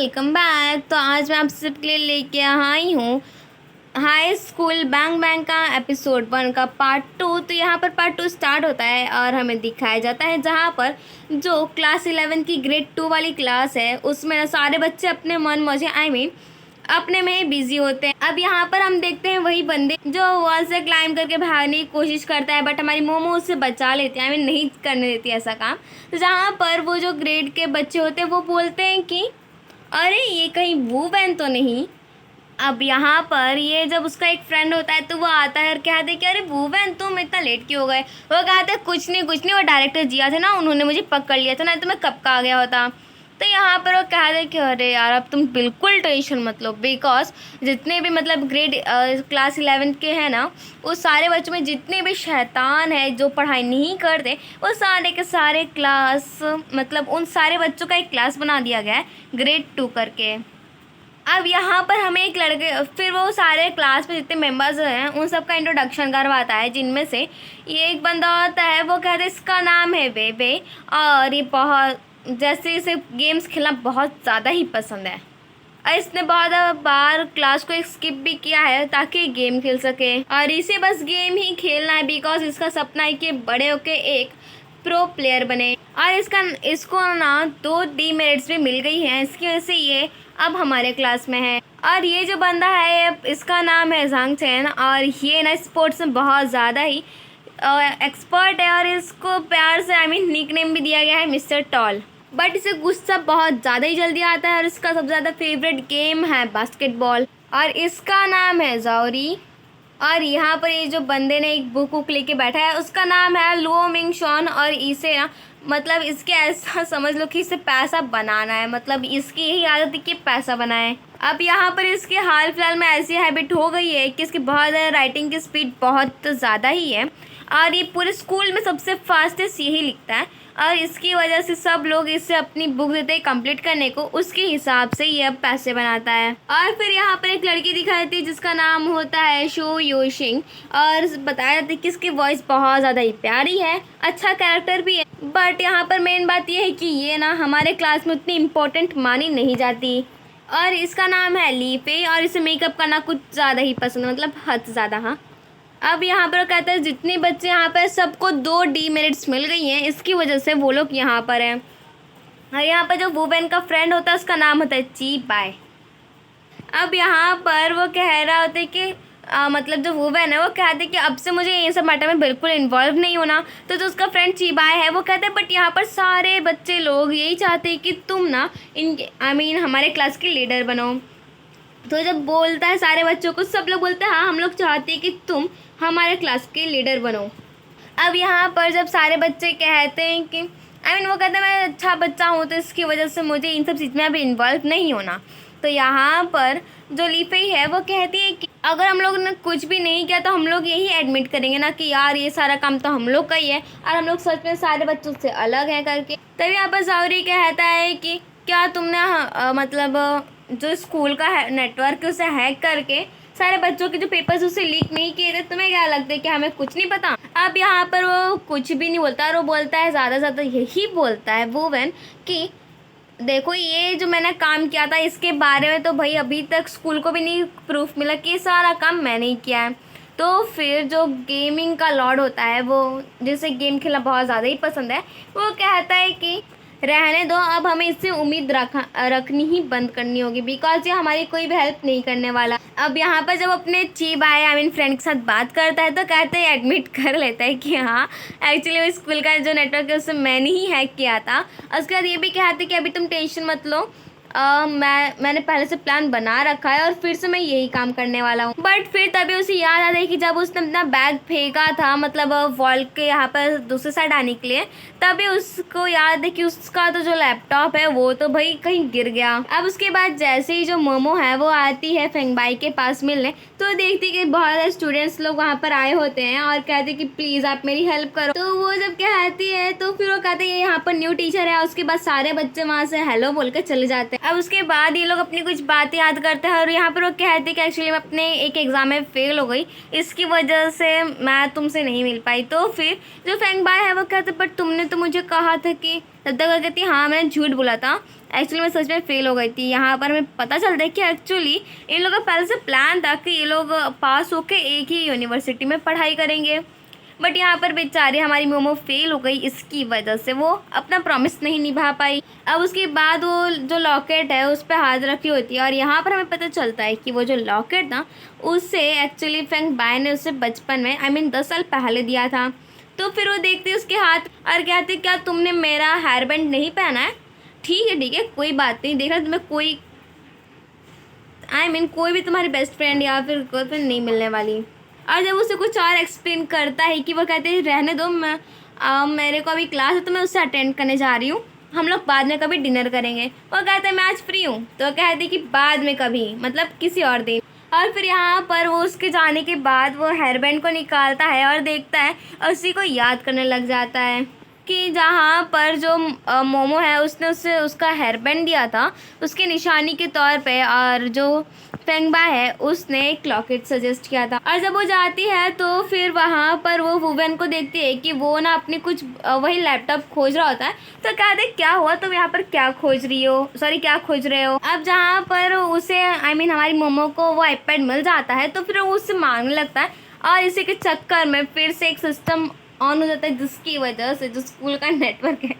Welcome back. तो आज मैं आप सबके लिए लेके आई हूँ हाई स्कूल बैंग बैंग का एपिसोड 1 का पार्ट 2। तो यहाँ पर पार्ट 2 स्टार्ट होता है और हमें दिखाया जाता है जहाँ पर जो क्लास 11 की ग्रेड 2 वाली क्लास है उसमें ना सारे बच्चे अपने मन मौजे अपने में ही बिजी होते हैं। अब यहाँ पर हम देखते हैं वही बंदे जो वॉल से क्लाइंब करके भागने की कोशिश करता है, बट हमारी मोमो उससे बचा लेती है, हमें नहीं करने देती ऐसा काम। तो जहाँ पर वो जो ग्रेड के बच्चे होते हैं वो बोलते हैं कि अरे ये कहीं वू वैन तो नहीं। अब यहाँ पर ये जब उसका एक फ्रेंड होता है तो वो आता है और कहते हैं कि अरे वू वैन तुम इतना लेट क्यों हो गए। वो कहते हैं कुछ नहीं, वो डायरेक्टर जिया थे ना, उन्होंने मुझे पकड़ लिया था, नहीं तो मैं कब का आ गया होता। तो यहाँ पर वो कहते हैं कि अरे यार अब तुम बिल्कुल टेंशन मत लो, बिकॉज जितने भी मतलब ग्रेड क्लास 11 के हैं ना, उस सारे बच्चों में जितने भी शैतान है जो पढ़ाई नहीं करते वो सारे के सारे क्लास मतलब उन सारे बच्चों का एक क्लास बना दिया गया है ग्रेड 2 करके। अब यहाँ पर हमें एक लड़के फिर वो सारे क्लास में जितने मेंबर्स हैं उन सब का इंट्रोडक्शन करवाता है, जिनमें से ये एक बंदा होता है, वो कहते हैं इसका नाम है बेबे और ये बहुत जैसे इसे गेम्स खेलना बहुत ज़्यादा ही पसंद है और इसने बहुत बार क्लास को स्किप भी किया है ताकि गेम खेल सके और इसे बस गेम ही खेलना है बिकॉज इसका सपना है कि बड़े होके एक प्रो प्लेयर बने। और इसको ना 2 डीमेरिट्स भी मिल गई हैं, इसकी वजह से ये अब हमारे क्लास में है। और ये जो बंदा है इसका नाम है जांग चैन और ये ना स्पोर्ट्स में बहुत ज़्यादा ही एक्सपर्ट है और इसको प्यार से निक नेम भी दिया गया है मिस्टर टॉल। बट इसे गुस्सा बहुत ज़्यादा ही जल्दी आता है और इसका सबसे ज़्यादा फेवरेट गेम है बास्केटबॉल और इसका नाम है जॉरी। और यहाँ पर ये जो बंदे ने एक बुक लेके बैठा है उसका नाम है लुओ मिंग शॉन और इसे ना मतलब इसके ऐसा समझ लो कि इसे पैसा बनाना है, मतलब इसकी यही आदत है कि पैसा बनाए। अब यहाँ पर इसके हाल फिलहाल में ऐसी हैबिट हो गई है कि इसकी बहुत ज़्यादा राइटिंग की स्पीड बहुत ज़्यादा ही है और ये पूरे स्कूल में सबसे फास्टेस्ट यही लिखता है और इसकी वजह से सब लोग इसे अपनी बुक देते हैं कंप्लीट करने को, उसके हिसाब से ये अब पैसे बनाता है। और फिर यहाँ पर एक लड़की दिखाई देती है जिसका नाम होता है शो योशिंग और बताया जाता है कि इसकी वॉइस बहुत ज़्यादा ही प्यारी है, अच्छा कैरेक्टर भी है। बट यहाँ पर मेन बात यह है कि ये ना हमारे क्लास में उतनी इम्पोर्टेंट मानी नहीं जाती। और इसका नाम है लीफे और इसे मेकअप करना कुछ ज़्यादा ही पसंद है, मतलब हद ज़्यादा। हाँ, अब यहाँ पर कहते हैं जितने बच्चे यहाँ पर सबको 2 डीमेरिट्स मिल गई हैं, इसकी वजह से वो लोग यहाँ पर हैं। और यहाँ पर जो वुवेन का फ्रेंड होता है उसका नाम होता है ची बाय। अब यहाँ पर वो कह रहा होता है कि मतलब जो वुवेन है वो कहते हैं कि अब से मुझे ये सब मैटर में बिल्कुल इन्वॉल्व नहीं होना। तो जो उसका फ्रेंड ची बाय है वो कहते हैं बट यहाँ पर सारे बच्चे लोग यही चाहते हैं कि तुम ना हमारे क्लास के लीडर बनो। तो जब बोलता है सारे बच्चों को, सब लोग बोलते हैं हाँ हम लोग चाहते हैं कि तुम हमारे क्लास के लीडर बनो। अब यहाँ पर जब सारे बच्चे कहते हैं कि वो कहते हैं मैं अच्छा बच्चा हूँ तो इसकी वजह से मुझे इन सब चीज़ में अभी इन्वॉल्व नहीं होना। तो यहाँ पर जो लीफई है वो कहती है कि अगर हम लोग ने कुछ भी नहीं किया तो हम लोग यही एडमिट करेंगे ना कि यार ये सारा काम तो हम लोग का ही है और हम लोग सच में सारे बच्चों से अलग हैं करके। तभी यहाँ पर जॉरी कहता है कि क्या तुमने मतलब जो स्कूल का नेटवर्क उसे हैक करके सारे बच्चों के जो पेपर्स उसे लीक नहीं किए थे, तुम्हें क्या लगता है कि हमें कुछ नहीं पता। अब यहाँ पर वो कुछ भी नहीं बोलता और वो बोलता है ज़्यादा ज़्यादा यही बोलता है वुवेन कि देखो ये जो मैंने काम किया था इसके बारे में तो भाई अभी तक स्कूल को भी नहीं प्रूफ मिला कि सारा काम मैंने ही किया है। तो फिर जो गेमिंग का लॉर्ड होता है वो जिसे गेम खेलना बहुत ज़्यादा ही पसंद है वो कहता है कि रहने दो, अब हमें इससे उम्मीद रखनी ही बंद करनी होगी बिकॉज ये हमारी कोई भी हेल्प नहीं करने वाला। अब यहाँ पर जब अपने ची बाय फ्रेंड के साथ बात करता है तो कहते हैं एडमिट कर लेता है कि हाँ एक्चुअली वो स्कूल का जो नेटवर्क है उसे मैंने ही हैक किया था। उसके बाद ये भी कहते हैं कि अभी तुम टेंशन मत लो, मैंने पहले से प्लान बना रखा है और फिर से मैं यही काम करने वाला हूँ। बट फिर तभी उसे याद आता है कि जब उसने अपना बैग फेंका था मतलब वॉल के यहाँ पर दूसरे साइड आने के लिए, तभी उसको याद है कि उसका तो जो लैपटॉप है वो तो भाई कहीं गिर गया। अब उसके बाद जैसे ही जो मोमो है वो आती है फेंगबाई के पास मिलने, तो देखती कि बहुत सारे स्टूडेंट्स लोग वहाँ पर आए होते हैं और कहते कि प्लीज़ आप मेरी हेल्प करो। तो वो जब कहती है तो फिर वो कहते हैं यहाँ पर न्यू टीचर है। उसके बाद सारे बच्चे वहाँ से हेलो बोल कर चले जाते हैं। अब उसके बाद ये लोग अपनी कुछ बातें याद करते हैं और यहाँ पर वो कहते हैं कि एक्चुअली मैं अपने एक एग्ज़ाम में फेल हो गई, इसकी वजह से मैं तुमसे नहीं मिल पाई। तो फिर जो फेंगबाई है वो कहते बट तुमने तो मुझे कहा था कि तब तक वो कहती है हाँ मैंने झूठ बोला था, एक्चुअली मैं सच में फ़ेल हो गई थी। यहाँ पर हमें पता चलता है कि एक्चुअली इन लोगों का पहले से प्लान था कि ये लोग पास होकर एक ही यूनिवर्सिटी में पढ़ाई करेंगे, बट यहाँ पर बेचारी हमारी मोमो फेल हो गई, इसकी वजह से वो अपना प्रॉमिस नहीं निभा पाई। अब उसके बाद वो जो लॉकेट है उस पर हाथ रखी होती है और यहाँ पर हमें पता चलता है कि वो जो लॉकेट था उससे एक्चुअली फेंग बाय ने उसे बचपन में 10 साल पहले दिया था। तो फिर वो देखती उसके हाथ और कहती क्या तुमने मेरा हेयर बैंड नहीं पहना है? ठीक है कोई बात नहीं, देखा तुम्हें कोई कोई भी तुम्हारी बेस्ट फ्रेंड या फिर गर्लफ्रेंड नहीं मिलने वाली। और जब उसे कुछ और एक्सप्लेन करता है कि वो कहते हैं रहने दो, मैं मेरे को अभी क्लास है तो मैं उससे अटेंड करने जा रही हूँ, हम लोग बाद में कभी डिनर करेंगे। वो कहता है मैं आज फ्री हूँ, तो कहती कि बाद में कभी मतलब किसी और दिन। और फिर यहाँ पर वो उसके जाने के बाद वो हेयर बैंड को निकालता है और देखता है और उसी को याद करने लग जाता है कि जहाँ पर जो मोमो है उसने उससे उसका हेयर बैंड दिया था उसकी निशानी के तौर पे, और जो फेंगबा है उसने एक लॉकेट सजेस्ट किया था। और जब वो जाती है तो फिर वहाँ पर वो वुवेन को देखती है कि वो ना अपनी कुछ वही लैपटॉप खोज रहा होता है। तो कहते क्या हुआ तुम यहाँ पर क्या खोज रही हो, सॉरी क्या खोज रहे हो। अब जहाँ पर उसे हमारी मोमो को वो आईपैड मिल जाता है तो फिर वो उससे मांगने लगता है और इसी के चक्कर में फिर से एक सिस्टम ऑन हो जाता है जिसकी वजह से जो स्कूल का नेटवर्क है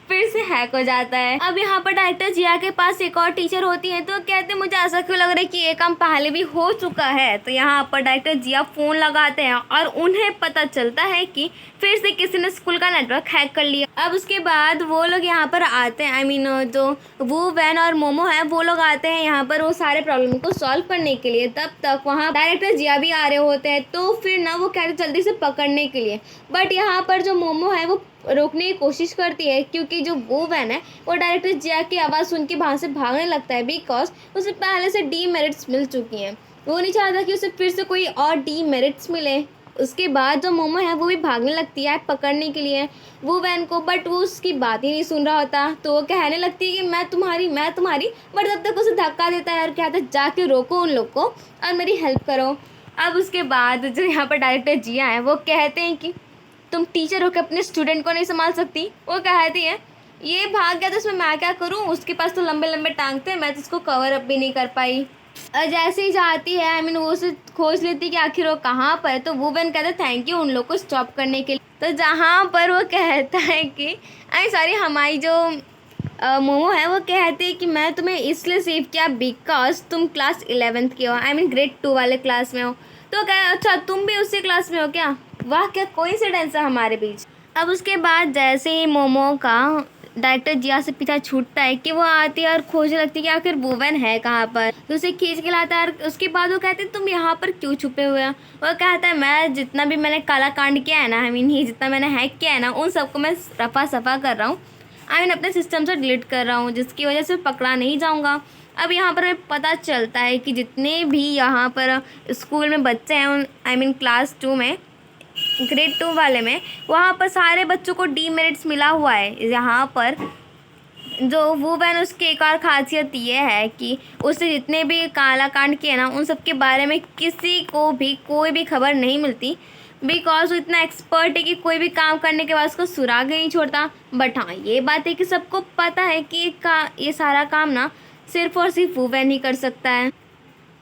फिर से हैक हो जाता है। अब यहाँ पर डायरेक्टर जिया के पास एक और टीचर होती है तो कहते हैं मुझे ऐसा क्यों लग रहा है कि ये काम पहले भी हो चुका है। तो यहाँ पर डायरेक्टर जिया फ़ोन लगाते हैं और उन्हें पता चलता है कि फिर से किसी ने स्कूल का नेटवर्क हैक कर लिया। अब उसके बाद वो लोग यहाँ पर आते हैं, जो वो वैन और मोमो है वो लोग आते हैं यहाँ पर वो सारे प्रॉब्लम को सॉल्व करने के लिए। तब तक वहाँ डायरेक्टर जिया भी आ रहे होते हैं तो फिर ना वो कहते जल्दी से पकड़ने के लिए, बट यहाँ पर जो मोमो है वो रोकने की कोशिश करती है क्योंकि जो वो वैन है वो डायरेक्टर जिया की आवाज़ सुन के वहाँ से भागने लगता है बिकॉज उसे पहले से डीमेरिट्स मिल चुकी हैं। वो नहीं चाहता कि उसे फिर से कोई और डीमेरिट्स मिले। उसके बाद जो मोमो है वो भी भागने लगती है पकड़ने के लिए वो वैन को, बट वो उसकी बात ही नहीं सुन रहा होता। तो वो कहने लगती है कि मैं तुम्हारी, बट तब तक उसे धक्का देता है और कहता है जाके रोको उन लोग को और मेरी हेल्प करो। अब उसके बाद जो यहाँ पर डायरेक्टर जिया है वो कहते हैं कि तुम टीचर होकर अपने स्टूडेंट को नहीं संभाल सकती। वो कहती है ये भाग गया तो उसमें मैं क्या करूँ, उसके पास तो लंबे लंबे टांग थे, मैं तो उसको कवर अप भी नहीं कर पाई। और जैसे ही जाती है वो उसे खोज लेती कि आखिर वो कहाँ पर है। तो वो वैन कहता है थैंक यू उन लोग को स्टॉप करने के लिए। तो जहाँ पर वो कहता है कि सॉरी हमारी जो मोमो है वो कहती है कि मैं तुम्हें इसलिए सेव किया बिकॉज तुम क्लास 11th के हो, ग्रेड 2 वाले क्लास में हो। तो कह अच्छा तुम भी उसी क्लास में हो क्या, वाह क्या कोइंसिडेंस है हमारे बीच। अब उसके बाद जैसे ही मोमो का डायरेक्टर जिया से पीछा छूटता है कि वो आती है और खोजने लगती है कि आखिर वुवेन है कहाँ पर। तो उसे खींच के लाता है और उसके बाद वो कहते हैं तुम यहाँ पर क्यों छुपे हुए हो। वो कहता है मैं जितना भी मैंने काला कांड किया है ना, ये जितना मैंने हैक किया है ना उन सबको मैं रफा सफ़ा कर रहा हूँ, अपने सिस्टम से डिलीट कर रहा हूँ जिसकी वजह से पकड़ा नहीं जाऊँगा। अब यहाँ पर हमें पता चलता है कि जितने भी यहाँ पर स्कूल में बच्चे हैं क्लास 2 में, ग्रेड 2 वाले में, वहाँ पर सारे बच्चों को डीमेरिट्स मिला हुआ है। यहाँ पर जो वो वैन उसकी एक और ख़ासियत ये है कि उससे जितने भी काला कांड किए ना उन सब के बारे में किसी को भी कोई भी खबर नहीं मिलती बिकॉज वो इतना एक्सपर्ट है कि कोई भी काम करने के बाद उसको सुराग नहीं छोड़ता। बट हाँ ये बात है कि सबको पता है कि ये सारा काम ना सिर्फ और सिर्फ वो वैन ही कर सकता है।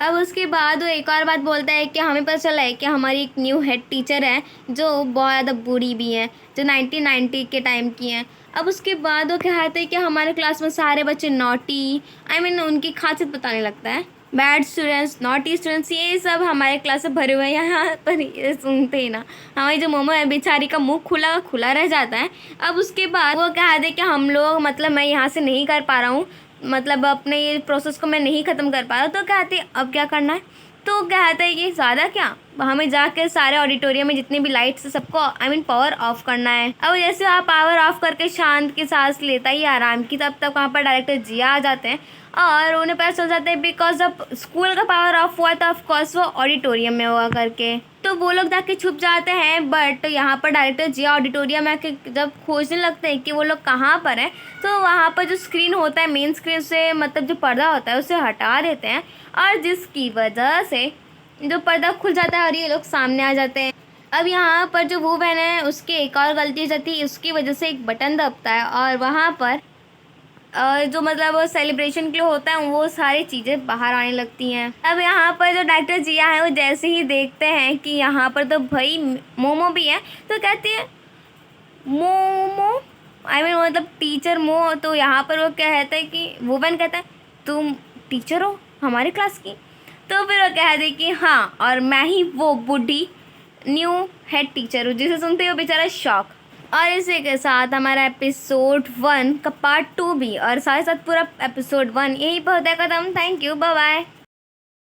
अब उसके बाद वो एक और बात बोलता है कि हमें पता चला है कि हमारी एक न्यू हेड टीचर है जो बहुत ज़्यादा बुरी भी है, जो 1990 के टाइम की हैं। अब उसके बाद वो कहते हैं कि हमारे क्लास में सारे बच्चे नॉटी, उनकी खासियत बताने लगता है, बैड स्टूडेंट्स, नॉटी स्टूडेंट्स, ये सब हमारे क्लास से भरे हुए हैं। यहाँ पर ये सुनते ही ना हमारी जो मोमो है बेचारी का मुंह खुला खुला रह जाता है। अब उसके बाद वो कहते हैं कि हम लोग मैं यहाँ से नहीं कर पा रहा हूँ, अपने ये प्रोसेस को मैं नहीं ख़त्म कर पा रहा। तो कहते अब क्या करना है। तो कहता है कि ज़्यादा क्या, हमें जाकर सारे ऑडिटोरियम में जितने भी लाइट्स है सबको पावर ऑफ करना है। अब जैसे आप पावर ऑफ करके शांत की सांस लेता ही आराम की, तब तक वहाँ पर डायरेक्टर जिया आ जाते हैं और उन्हें पता चल जाता है बिकॉज जब स्कूल का पावर ऑफ हुआ तो ऑफकोर्स वो ऑडिटोरियम में हुआ करके। तो वो लोग जाके छुप जाते हैं, बट यहाँ पर डायरेक्टर जिया ऑडिटोरियम में जब खोजने लगते हैं कि वो लोग कहाँ पर हैं तो वहाँ पर जो स्क्रीन होता है मेन स्क्रीन से जो पर्दा होता है उसे हटा देते हैं और जिसकी वजह से जो पर्दा खुल जाता है और ये लोग सामने आ जाते हैं। अब यहाँ पर जो वो बहन है उसकी एक और गलती हो जाती है, उसकी वजह से एक बटन दबता है और वहाँ पर जो मतलब वो सेलिब्रेशन के लिए होता है वो सारी चीज़ें बाहर आने लगती हैं। अब यहाँ पर जो डॉक्टर जिया है वो जैसे ही देखते हैं कि यहाँ पर तो भाई मोमो भी है, तो कहते हैं मोमो, मतलब टीचर मो। तो यहाँ पर वो कहता है कि वो बहन कहता है तुम टीचर हो हमारी क्लास की। तो फिर वो कहते हैं कि हाँ, और मैं ही वो बूढ़ी न्यू हेड टीचर हूँ, जिसे सुनते ही वो बेचारा शॉक। और इसी के साथ हमारा एपिसोड 1 का पार्ट 2 भी और साथ साथ पूरा एपिसोड 1 यही पर होता है ख़त्म। Thank you, bye bye.